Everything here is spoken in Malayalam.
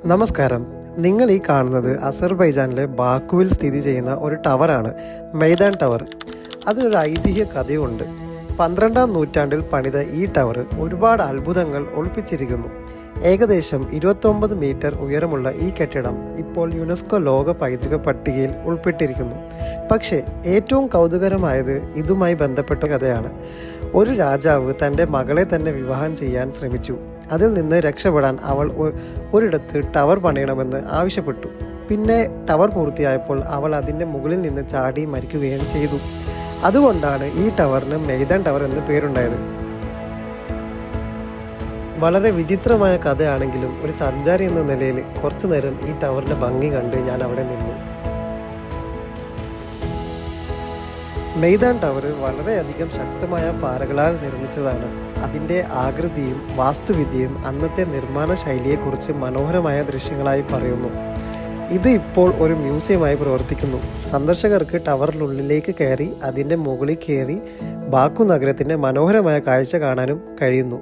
നമസ്കാരം. നിങ്ങൾ ഈ കാണുന്നത് അസർബൈജാനിലെ ബാക്കുവിൽ സ്ഥിതി ചെയ്യുന്ന ഒരു ടവറാണ്, മെയ്ദാൻ ടവർ. അതിനൊരു ഐതിഹ്യ കഥയുണ്ട്. 12-ാം നൂറ്റാണ്ടിൽ പണിത ഈ ടവർ ഒരുപാട് അത്ഭുതങ്ങൾ ഒളിപ്പിച്ചിരിക്കുന്നു. ഏകദേശം 29 മീറ്റർ ഉയരമുള്ള ഈ കെട്ടിടം ഇപ്പോൾ യുനെസ്കോ ലോക പൈതൃക പട്ടികയിൽ ഉൾപ്പെട്ടിരിക്കുന്നു. പക്ഷേ ഏറ്റവും കൗതുകരമായത് ഇതുമായി ബന്ധപ്പെട്ട കഥയാണ്. ഒരു രാജാവ് തൻ്റെ മകളെ തന്നെ വിവാഹം ചെയ്യാൻ ശ്രമിച്ചു. അതിൽ നിന്ന് രക്ഷപ്പെടാൻ അവൾ ഒരിടത്ത് ടവർ പണിയണമെന്ന് ആവശ്യപ്പെട്ടു. പിന്നെ ടവർ പൂർത്തിയായപ്പോൾ അവൾ അതിൻ്റെ മുകളിൽ നിന്ന് ചാടി മരിക്കുകയും ചെയ്തു. അതുകൊണ്ടാണ് ഈ ടവറിന് മെയ്ദാൻ ടവർ എന്ന് പേരുണ്ടായത്. വളരെ വിചിത്രമായ കഥയാണെങ്കിലും ഒരു സഞ്ചാരി എന്ന നിലയിൽ കുറച്ചു നേരം ഈ ടവറിൻ്റെ ഭംഗി കണ്ട് ഞാൻ അവിടെ നിന്നു. മെയ്ദാൻ ടവർ വളരെയധികം ശക്തമായ പാറകളാൽ നിർമ്മിച്ചതാണ്. അതിൻ്റെ ആകൃതിയും വാസ്തുവിദ്യയും അന്നത്തെ നിർമ്മാണ ശൈലിയെക്കുറിച്ച് മനോഹരമായ ദൃശ്യങ്ങളായി പറയുന്നു. ഇത് ഇപ്പോൾ ഒരു മ്യൂസിയമായി പ്രവർത്തിക്കുന്നു. സന്ദർശകർക്ക് ടവറിനുള്ളിലേക്ക് കയറി അതിൻ്റെ മുകളിൽ കയറി ബാക്കു നഗരത്തിൻ്റെ മനോഹരമായ കാഴ്ച കാണാനും കഴിയുന്നു.